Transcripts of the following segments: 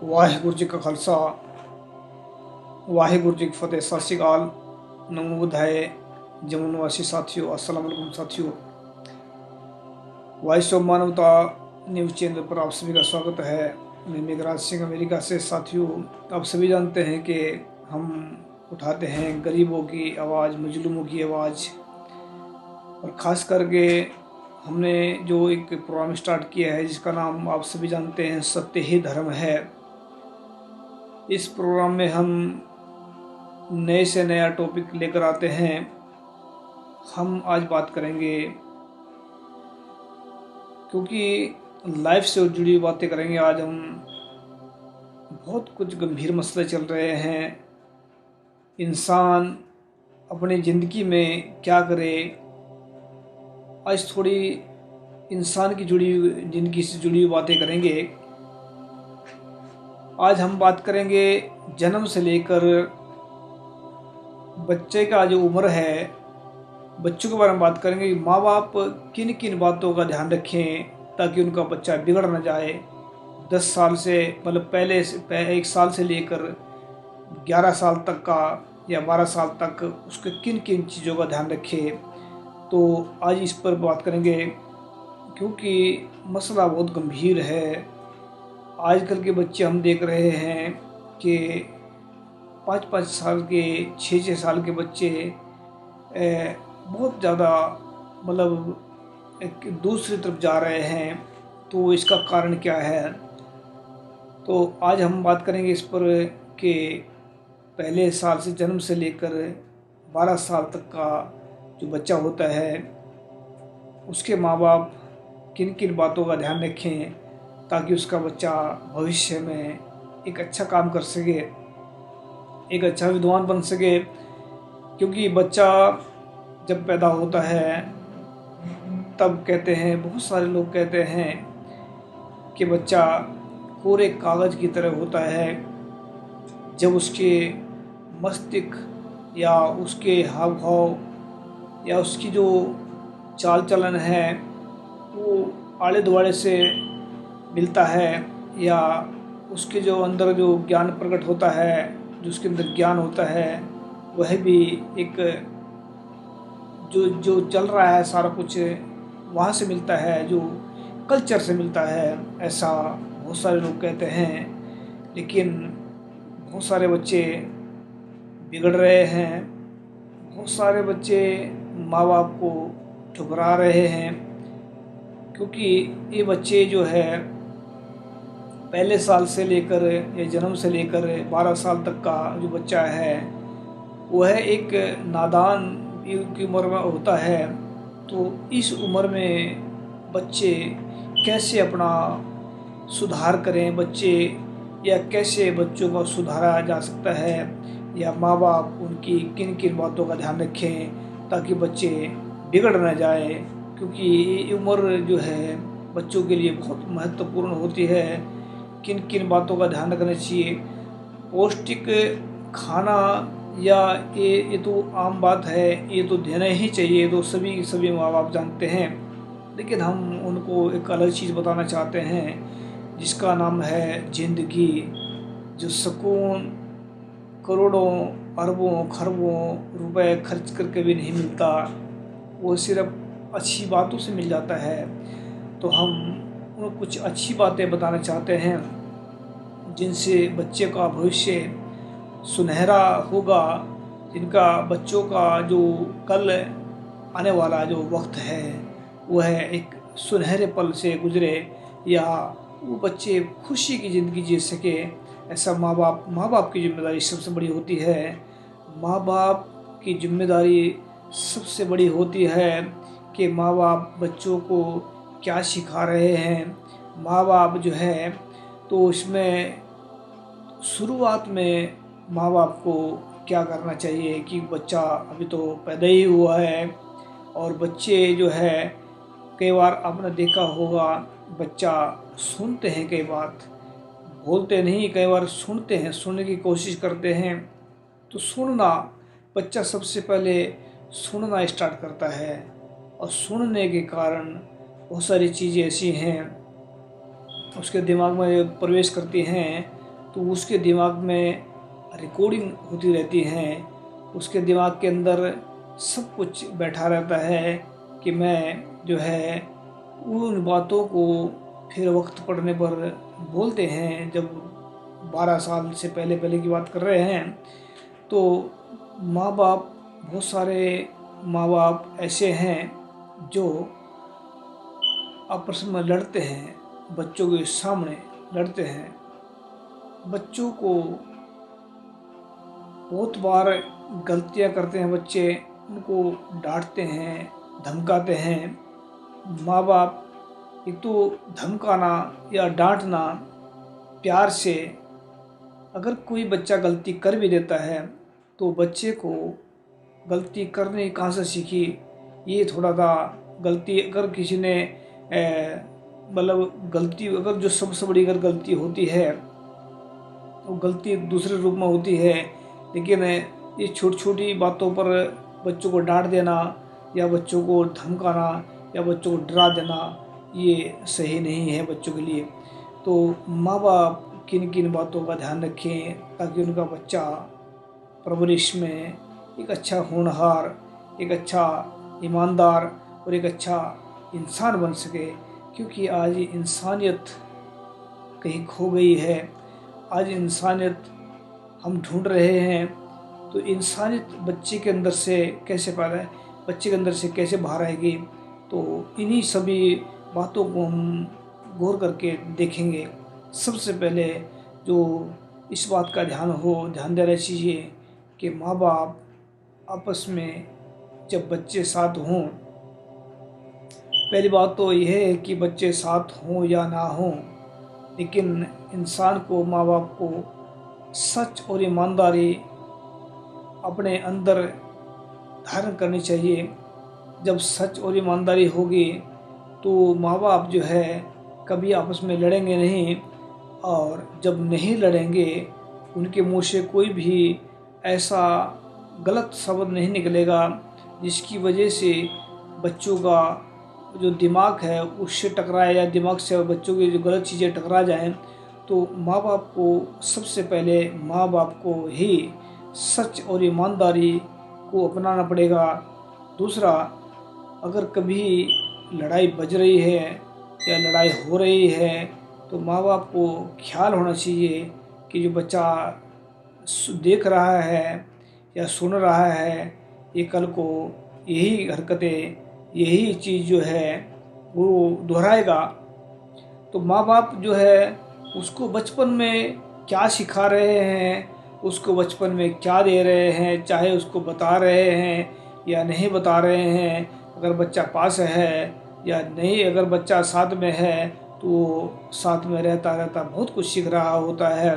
वाहिगुरु जी का खालसा वाहिगुरु जी की फतेह। सत श्री अकाल, नमो बुद्धाय। जमुनवासी साथियों, अस्सलाम वालेकुम साथियों। वॉइस ऑफ मानवता न्यूज़ चैनल पर आप सभी का स्वागत है। मैं मेघराज सिंह अमेरिका से। साथियों, आप सभी जानते हैं कि हम उठाते हैं गरीबों की आवाज़, मजलूमों की आवाज़, और ख़ास करके हमने जो एक प्रोग्राम स्टार्ट किया है जिसका नाम आप सभी जानते हैं, सत्य ही धर्म है। इस प्रोग्राम में हम नए से नया टॉपिक लेकर आते हैं। हम आज बात करेंगे, क्योंकि लाइफ से जुड़ी हुई बातें करेंगे। आज हम बहुत कुछ गंभीर मसले चल रहे हैं। इंसान अपनी ज़िंदगी में क्या करे, आज थोड़ी इंसान की जुड़ी हुई ज़िंदगी से जुड़ी हुई बातें करेंगे। आज हम बात करेंगे जन्म से लेकर बच्चे का जो उम्र है, बच्चों के बारे में बात करेंगे कि माँ बाप किन किन बातों का ध्यान रखें ताकि उनका बच्चा बिगड़ न जाए। 10 साल से मतलब पहले 1 साल से लेकर 11 साल तक का या 12 साल तक उसके किन किन चीज़ों का ध्यान रखें। तो आज इस पर बात करेंगे, क्योंकि मसला बहुत गंभीर है। आजकल के बच्चे हम देख रहे हैं कि 5-5 साल के, 6-6 साल के बच्चे बहुत ज़्यादा मतलब एक दूसरी तरफ जा रहे हैं। तो इसका कारण क्या है? तो आज हम बात करेंगे इस पर कि पहले साल से, जन्म से लेकर 12 साल तक का जो बच्चा होता है, उसके माँ बाप किन किन बातों का ध्यान रखें ताकि उसका बच्चा भविष्य में एक अच्छा काम कर सके, एक अच्छा विद्वान बन सके। क्योंकि बच्चा जब पैदा होता है तब कहते हैं, बहुत सारे लोग कहते हैं कि बच्चा कोरे कागज़ की तरह होता है। जब उसके मस्तिष्क या उसके हाव भाव या उसकी जो चाल चलन है वो आड़े दुआड़े से मिलता है, या उसके जो अंदर जो ज्ञान प्रकट होता है, जो उसके अंदर ज्ञान होता है, वह भी एक जो जो चल रहा है सारा कुछ वहाँ से मिलता है, जो कल्चर से मिलता है, ऐसा बहुत सारे लोग कहते हैं। लेकिन बहुत सारे बच्चे बिगड़ रहे हैं, बहुत सारे बच्चे माँ बाप को ठुकरा रहे हैं। क्योंकि ये बच्चे जो है पहले साल से लेकर या जन्म से लेकर 12 साल तक का जो बच्चा है, वह एक नादान की उम्र में होता है। तो इस उम्र में बच्चे कैसे अपना सुधार करें, बच्चे या कैसे बच्चों को सुधारा जा सकता है, या माँ बाप उनकी किन किन बातों का ध्यान रखें ताकि बच्चे बिगड़ न जाए। क्योंकि ये उम्र जो है बच्चों के लिए बहुत महत्वपूर्ण होती है। किन किन बातों का ध्यान रखना चाहिए, पौष्टिक खाना, या ये तो आम बात है, ये तो देना ही चाहिए, तो सभी माँ बाप जानते हैं। लेकिन हम उनको एक अलग चीज़ बताना चाहते हैं जिसका नाम है ज़िंदगी, जो सुकून करोड़ों अरबों खरबों रुपए खर्च करके भी नहीं मिलता, वो सिर्फ अच्छी बातों से मिल जाता है। तो हम उनको कुछ अच्छी बातें बताना चाहते हैं जिनसे बच्चे का भविष्य सुनहरा होगा, जिनका बच्चों का जो कल आने वाला जो वक्त है वह एक सुनहरे पल से गुजरे, या वो बच्चे खुशी की ज़िंदगी जी सके। ऐसा माँ बाप की जिम्मेदारी सबसे बड़ी होती है। माँ बाप की जिम्मेदारी सबसे बड़ी होती है कि माँ बाप बच्चों को क्या सिखा रहे हैं। माँ बाप जो है तो इसमें शुरुआत में माँ बाप को क्या करना चाहिए कि बच्चा अभी तो पैदा ही हुआ है, और बच्चे जो है कई बार आपने देखा होगा, बच्चा सुनते हैं, कई बात बोलते नहीं, कई बार सुनते हैं, सुनने की कोशिश करते हैं। तो सुनना, बच्चा सबसे पहले सुनना स्टार्ट करता है, और सुनने के कारण बहुत सारी चीज़ें ऐसी हैं उसके दिमाग में प्रवेश करती हैं तो उसके दिमाग में रिकॉर्डिंग होती रहती है, उसके दिमाग के अंदर सब कुछ बैठा रहता है कि मैं जो है उन बातों को फिर वक्त पड़ने पर बोलते हैं। जब 12 साल से पहले पहले की बात कर रहे हैं, तो माँ बाप, बहुत सारे माँ बाप ऐसे हैं जो आपस में लड़ते हैं, बच्चों के सामने लड़ते हैं। बच्चों को बहुत बार गलतियां करते हैं बच्चे, उनको डांटते हैं, धमकाते हैं। माँ बाप एक तो धमकाना या डांटना प्यार से, अगर कोई बच्चा गलती कर भी देता है तो बच्चे को गलती करने कहाँ से सीखी, ये थोड़ा सा गलती अगर किसी ने मतलब गलती अगर जो सबसे बड़ी अगर गलती होती है तो गलती दूसरे रूप में होती है, लेकिन ये छोटी छोटी बातों पर बच्चों को डांट देना या बच्चों को धमकाना या बच्चों को डरा देना, ये सही नहीं है बच्चों के लिए। तो माँ बाप किन किन बातों का ध्यान रखें ताकि उनका बच्चा परवरिश में एक अच्छा होनहार, एक अच्छा ईमानदार और एक अच्छा इंसान बन सके। क्योंकि आज इंसानियत कहीं खो गई है, आज इंसानियत हम ढूंढ रहे हैं। तो इंसानियत बच्चे के अंदर से कैसे पैदा है, बच्चे के अंदर से कैसे बाहर आएगी, तो इन्हीं सभी बातों को हम गौर करके देखेंगे। सबसे पहले जो इस बात का ध्यान देना चाहिए कि माँ बाप आपस में जब बच्चे साथ हों, पहली बात तो यह है कि बच्चे साथ हों या ना हों, लेकिन इंसान को, माँ बाप को सच और ईमानदारी अपने अंदर धारण करनी चाहिए। जब सच और ईमानदारी होगी तो माँ बाप जो है कभी आपस में लड़ेंगे नहीं, और जब नहीं लड़ेंगे उनके मुंह से कोई भी ऐसा गलत शब्द नहीं निकलेगा जिसकी वजह से बच्चों का जो दिमाग है उससे टकराए या दिमाग से बच्चों की जो गलत चीज़ें टकरा जाएं। तो माँ बाप को सबसे पहले माँ बाप को ही सच और ईमानदारी को अपनाना पड़ेगा। दूसरा, अगर कभी लड़ाई बज रही है या लड़ाई हो रही है तो माँ बाप को ख्याल होना चाहिए कि जो बच्चा देख रहा है या सुन रहा है, ये कल को यही हरकतें, यही चीज़ जो है वो दोहराएगा। तो माँ बाप जो है उसको बचपन में क्या सिखा रहे हैं, उसको बचपन में क्या दे रहे हैं, चाहे उसको बता रहे हैं या नहीं बता रहे हैं, अगर बच्चा पास है या नहीं, अगर बच्चा साथ में है तो वो साथ में रहता बहुत कुछ सीख रहा होता है।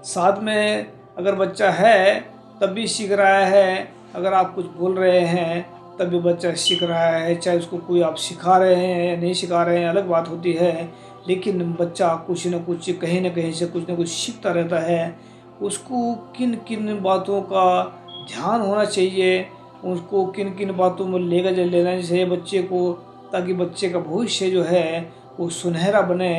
साथ में अगर बच्चा है तब भी सीख रहा है, अगर आप कुछ बोल रहे हैं तब भी बच्चा सीख रहा है, चाहे उसको कोई आप सिखा रहे हैं या नहीं सिखा रहे हैं अलग बात होती है, लेकिन बच्चा कुछ न कुछ कहीं न कहीं से कुछ न कुछ सीखता रहता है। उसको किन किन बातों का ध्यान होना चाहिए, उसको किन किन बातों में लेना चाहिए बच्चे को, ताकि बच्चे का भविष्य जो है वो सुनहरा बने।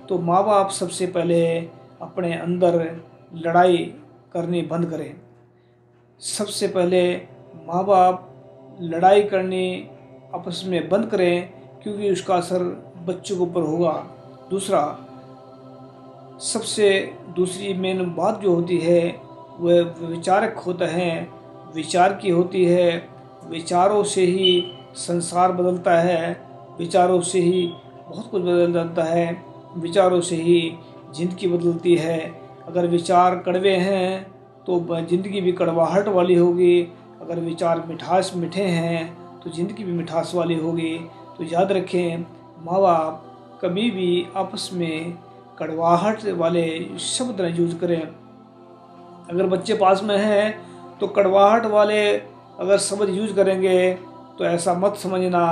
तो माँ बाप सबसे पहले अपने अंदर लड़ाई करनी बंद करें। सबसे पहले माँ बाप लड़ाई करनी आपस में बंद करें, क्योंकि उसका असर बच्चों के ऊपर होगा। दूसरा, सबसे दूसरी मेन बात जो होती है वह विचारक होता है, विचार की होती है। विचारों से ही संसार बदलता है, विचारों से ही बहुत कुछ बदल जाता है, विचारों से ही ज़िंदगी बदलती है। अगर विचार कड़वे हैं तो ज़िंदगी भी कड़वाहट वाली होगी, अगर विचार मीठे हैं तो ज़िंदगी भी मिठास वाली होगी। तो याद रखें, माँ बाप कभी भी आपस में कड़वाहट वाले शब्द न यूज करें। अगर बच्चे पास में हैं तो कड़वाहट वाले अगर शब्द यूज करेंगे तो ऐसा मत समझना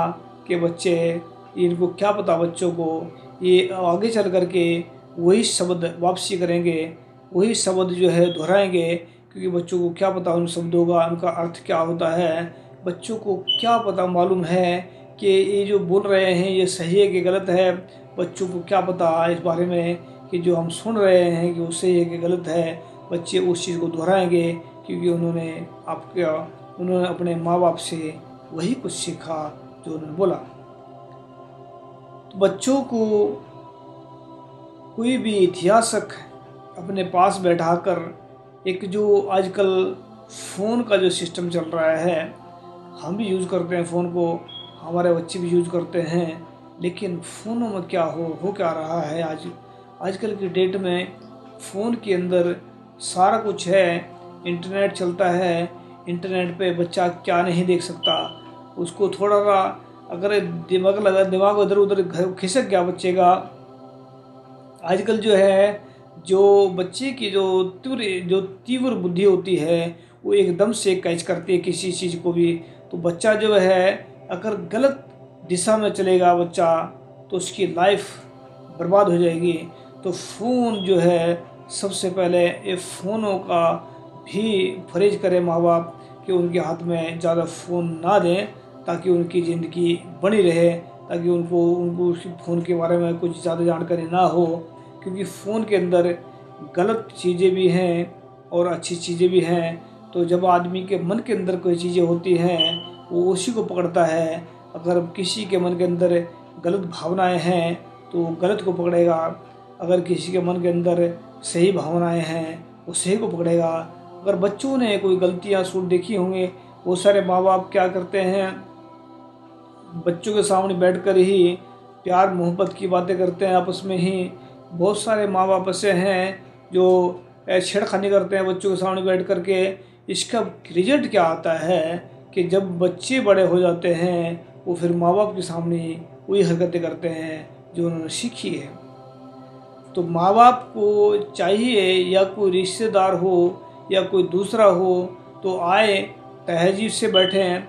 कि बच्चे, इनको क्या पता, बच्चों को ये आगे चल कर के वही शब्द वापसी करेंगे, वही शब्द जो है दोहराएंगे, क्योंकि बच्चों को क्या पता उन शब्दों का उनका अर्थ क्या होता है। बच्चों को क्या पता मालूम है कि ये जो बोल रहे हैं ये सही है कि गलत है, बच्चों को क्या पता इस बारे में कि जो हम सुन रहे हैं कि वो सही है कि गलत है, बच्चे उस चीज़ को दोहराएंगे, क्योंकि उन्होंने अपने माँ बाप से वही कुछ सीखा जो उन्होंने बोला। तो बच्चों को कोई भी इतिहासक अपने पास बैठाकर, एक जो आजकल फ़ोन का जो सिस्टम चल रहा है, हम भी यूज़ करते हैं फ़ोन को, हमारे बच्चे भी यूज़ करते हैं, लेकिन फ़ोनों में क्या हो क्या रहा है आजकल की डेट में। फ़ोन के अंदर सारा कुछ है, इंटरनेट चलता है, इंटरनेट पे बच्चा क्या नहीं देख सकता। उसको थोड़ा सा अगर दिमाग इधर उधर खिसक गया बच्चे का, आजकल जो बच्चे की जो तीव्र बुद्धि होती है, वो एकदम से कैच करती है किसी चीज़ को भी। तो बच्चा अगर गलत दिशा में चलेगा बच्चा, तो उसकी लाइफ बर्बाद हो जाएगी। तो फ़ोन सबसे पहले ये फ़ोनों का भी परहेज करें माँ बाप, कि उनके हाथ में ज़्यादा फ़ोन ना दें, ताकि उनकी ज़िंदगी बनी रहे, ताकि उनको उस फ़ोन के बारे में कुछ ज़्यादा जानकारी ना हो। क्योंकि फ़ोन के अंदर गलत चीज़ें भी हैं और अच्छी चीज़ें भी हैं। तो जब आदमी के मन के अंदर कोई चीज़ें होती हैं, वो उसी को पकड़ता है। अगर किसी के मन के अंदर गलत भावनाएं हैं तो वो गलत को पकड़ेगा, अगर किसी के मन के अंदर सही भावनाएं हैं वो सही को पकड़ेगा। अगर बच्चों ने कोई गलतियाँ देखी होंगी, बहुत सारे माँ बाप क्या करते हैं, बच्चों के सामने बैठकर ही प्यार मोहब्बत की बातें करते हैं आपस में ही। बहुत सारे माँ बाप ऐसे हैं जो छेड़खानी करते हैं बच्चों के सामने बैठ कर के। इसका रिजल्ट क्या आता है कि जब बच्चे बड़े हो जाते हैं, वो फिर माँ बाप के सामने वही हरकतें करते हैं जो उन्होंने सीखी है। तो माँ बाप को चाहिए, या कोई रिश्तेदार हो या कोई दूसरा हो, तो आए तहजीब से बैठें,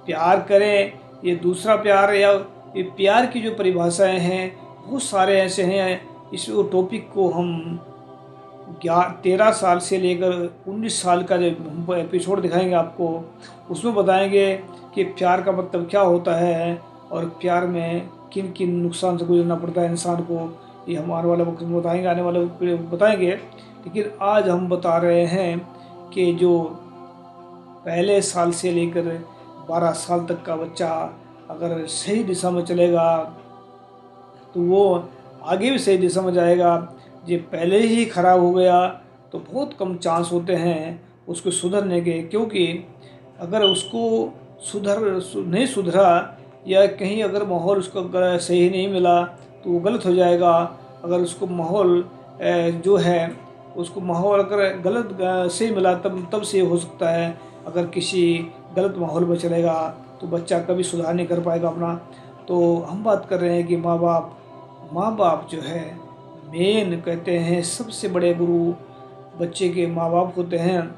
प्यार करें। ये दूसरा प्यार या ये प्यार की जो परिभाषाएं हैं, बहुत सारे ऐसे हैं। इस टॉपिक को हम 13 साल से लेकर 19 साल का जो एपिसोड दिखाएंगे आपको, उसमें बताएंगे कि प्यार का मतलब क्या होता है और प्यार में किन किन नुकसान से गुजरना पड़ता है इंसान को। ये हम आने वाले वक्त में बताएंगे, आने वाले बताएंगे। लेकिन आज हम बता रहे हैं कि जो पहले साल से लेकर 12 साल तक का बच्चा अगर सही दिशा में चलेगा तो वो आगे भी सही दिशा में जाएगा। ये पहले ही खराब हो गया तो बहुत कम चांस होते हैं उसको सुधरने के, क्योंकि अगर उसको नहीं सुधरा, या कहीं अगर माहौल उसको सही नहीं मिला तो वो गलत हो जाएगा। अगर उसको माहौल उसको माहौल अगर गलत सही मिला तब से हो सकता है। अगर किसी गलत माहौल में चलेगा तो बच्चा कभी सुधार नहीं कर पाएगा अपना। तो हम बात कर रहे हैं कि माँ बाप मेन कहते हैं सबसे बड़े गुरु बच्चे के माँ बाप होते हैं।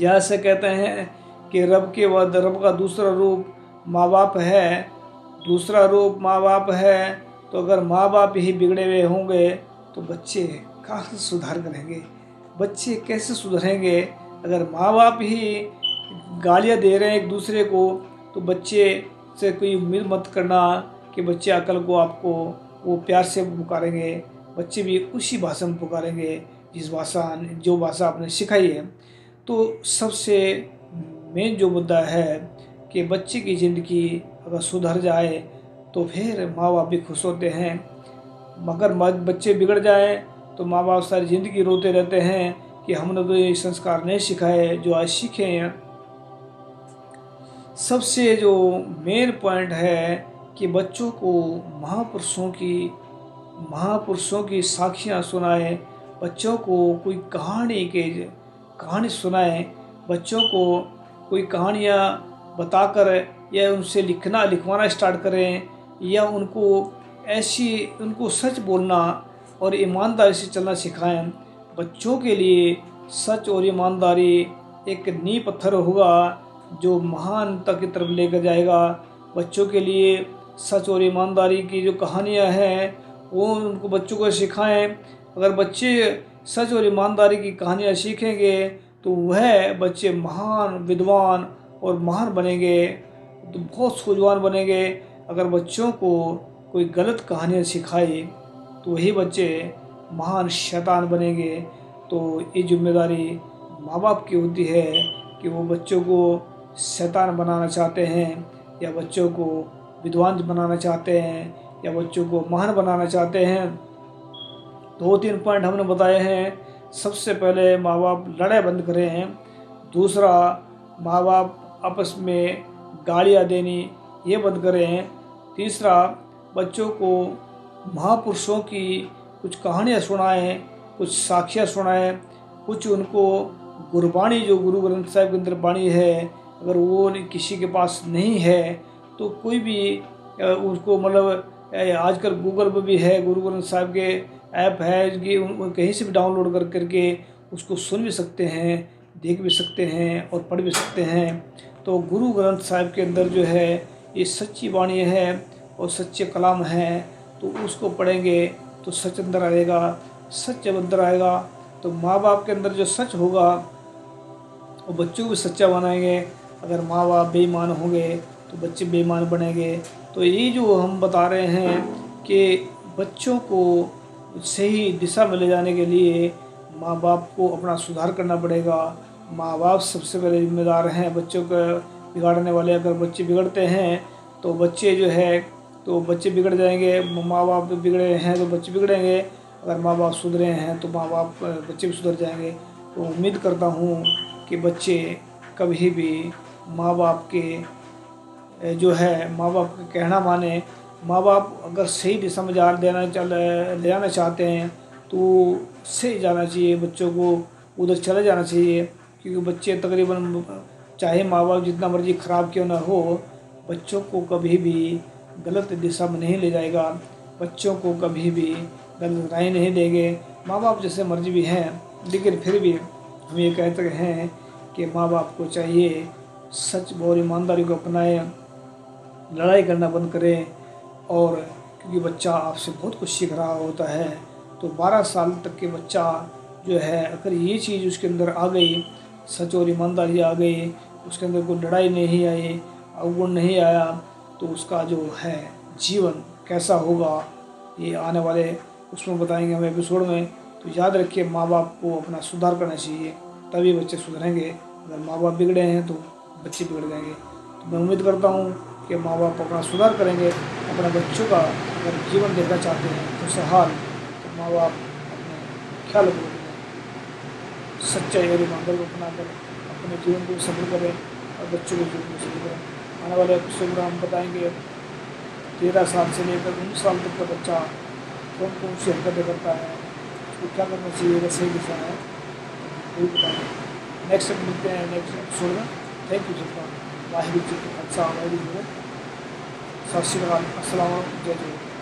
या से कहते हैं कि रब के बाद रब का दूसरा रूप माँ बाप है, दूसरा रूप माँ बाप है। तो अगर माँ बाप ही बिगड़े हुए होंगे तो बच्चे कहाँ से सुधार करेंगे? बच्चे कैसे सुधरेंगे? अगर माँ बाप ही गालियाँ दे रहे हैं एक दूसरे को, तो बच्चे से कोई उम्मीद मत करना कि बच्चे अकल को आपको वो प्यार से पुकारेंगे। बच्चे भी उसी भाषा में पुकारेंगे जो भाषा आपने सिखाई है। तो सबसे मेन जो मुद्दा है कि बच्चे की ज़िंदगी अगर सुधर जाए तो फिर माँ बाप भी खुश होते हैं। मगर बच्चे बिगड़ जाए तो माँ बाप सारी ज़िंदगी रोते रहते हैं कि हमने तो ये संस्कार नहीं सिखाए जो आज सीखे हैं। सबसे जो मेन पॉइंट है कि बच्चों को महापुरुषों की साखियाँ सुनाएं, बच्चों को कोई कहानी सुनाएं, बच्चों को कोई कहानियाँ बताकर या उनसे लिखवाना स्टार्ट करें, या उनको सच बोलना और ईमानदारी से चलना सिखाएं। बच्चों के लिए सच और ईमानदारी एक नींव पत्थर होगा जो महानता की तरफ लेकर जाएगा। बच्चों के लिए सच और ईमानदारी की जो कहानियाँ हैं वो उनको बच्चों को सिखाएं। अगर बच्चे सच और ईमानदारी की कहानियाँ सीखेंगे तो वह बच्चे महान विद्वान और महान बनेंगे, तो बहुत सूझवान बनेंगे। अगर बच्चों को कोई गलत कहानियाँ सिखाए तो वही बच्चे महान शैतान बनेंगे। तो ये जिम्मेदारी माँ बाप की होती है कि वो बच्चों को शैतान बनाना चाहते हैं या बच्चों को विद्वान बनाना चाहते हैं या बच्चों को महान बनाना चाहते हैं। 2-3 पॉइंट हमने बताए हैं। सबसे पहले माँ बाप लड़ाई बंद करें हैं। दूसरा, माँ बाप आपस में गालियाँ देनी ये बंद करें हैं। तीसरा, बच्चों को महापुरुषों की कुछ कहानियाँ सुनाएं, कुछ साखियाँ सुनाएं, कुछ उनको गुरबाणी जो गुरु ग्रंथ साहिब के अंदर बाणी है अगर वो किसी के पास नहीं है तो कोई भी उसको मतलब आजकल गूगल पर भी है, गुरु ग्रंथ साहिब के ऐप है कि कहीं से भी डाउनलोड करके उसको सुन भी सकते हैं, देख भी सकते हैं और पढ़ भी सकते हैं। तो गुरु ग्रंथ साहिब के अंदर जो है ये सच्ची वाणी है और सच्चे कलाम है, तो उसको पढ़ेंगे तो सच अंदर आएगा। सच जब अंदर आएगा तो माँ बाप के अंदर जो सच होगा वो बच्चों को भी सच्चा बनाएंगे। अगर माँ बाप बेईमान होंगे तो बच्चे बेईमान बनेंगे। तो ये जो हम बता रहे हैं कि बच्चों को सही दिशा में ले जाने के लिए माँ बाप को अपना सुधार करना पड़ेगा। माँ बाप सबसे पहले जिम्मेदार हैं बच्चों को बिगाड़ने वाले। अगर बच्चे बिगड़ते हैं तो बच्चे जो है तो बच्चे बिगड़ जाएंगे। माँ बाप बिगड़े हैं तो बच्चे बिगड़ेंगे। अगर माँ बाप सुधरे हैं तो माँ बाप बच्चे भी सुधर जाएंगे। तो उम्मीद करता हूँ कि बच्चे कभी भी माँ बाप के जो है माँ बाप का कहना माने। माँ बाप अगर सही दिशा में ले जाना चाहते हैं तो सही जाना चाहिए, बच्चों को उधर चले जाना चाहिए। क्योंकि बच्चे तकरीबन चाहे माँ बाप जितना मर्जी ख़राब क्यों ना हो, बच्चों को कभी भी गलत दिशा में नहीं ले जाएगा, बच्चों को कभी भी गलत राय नहीं देंगे। माँ बाप जैसे मर्जी भी हैं, लेकिन फिर भी हम ये कहते हैं कि माँ बाप को चाहिए सच और ईमानदारी को अपनाएं, लड़ाई करना बंद करें। और क्योंकि बच्चा आपसे बहुत कुछ सीख रहा होता है, तो 12 साल तक के बच्चा जो है अगर ये चीज़ उसके अंदर आ गई, सच और ईमानदारी आ गई, उसके अंदर कोई लड़ाई नहीं आई, अवगुण नहीं आया, तो उसका जो है जीवन कैसा होगा ये आने वाले उसमें बताएंगे हम एपिसोड में। तो याद रखिए माँ बाप को अपना सुधार करना चाहिए, तभी बच्चे सुधरेंगे। अगर माँ बाप बिगड़े हैं तो बच्चे बिगड़ जाएंगे। तो मैं उम्मीद करता हूँ कि माँ बाप अपना सुधार करेंगे। अपने बच्चों का अगर जीवन देखना चाहते हैं खुशहाल, तो माँ बाप अपने ख्याल रखें, सच्चाई और ईमानदारी को अपनाकर अपने जीवन को सफल करें और बच्चों के जीवन को सफल करें। आने वाले एपिसोड में हम बताएंगे 13 साल से लेकर 19 साल तक का बच्चा कौन कौन सी हरकतें करता है, उसको क्या करना चाहिए, अगर सही दिशा है वही बताएंगे। नेक्स्ट मिलते हैं नेक्स्ट एपिसोड में। थैंक यू सबका। वाहिगुरू जी का खालसा वाहिगुरू जी की फतेह। सत श्री अकाल। अस्सलाम वालेकुम। जय जय।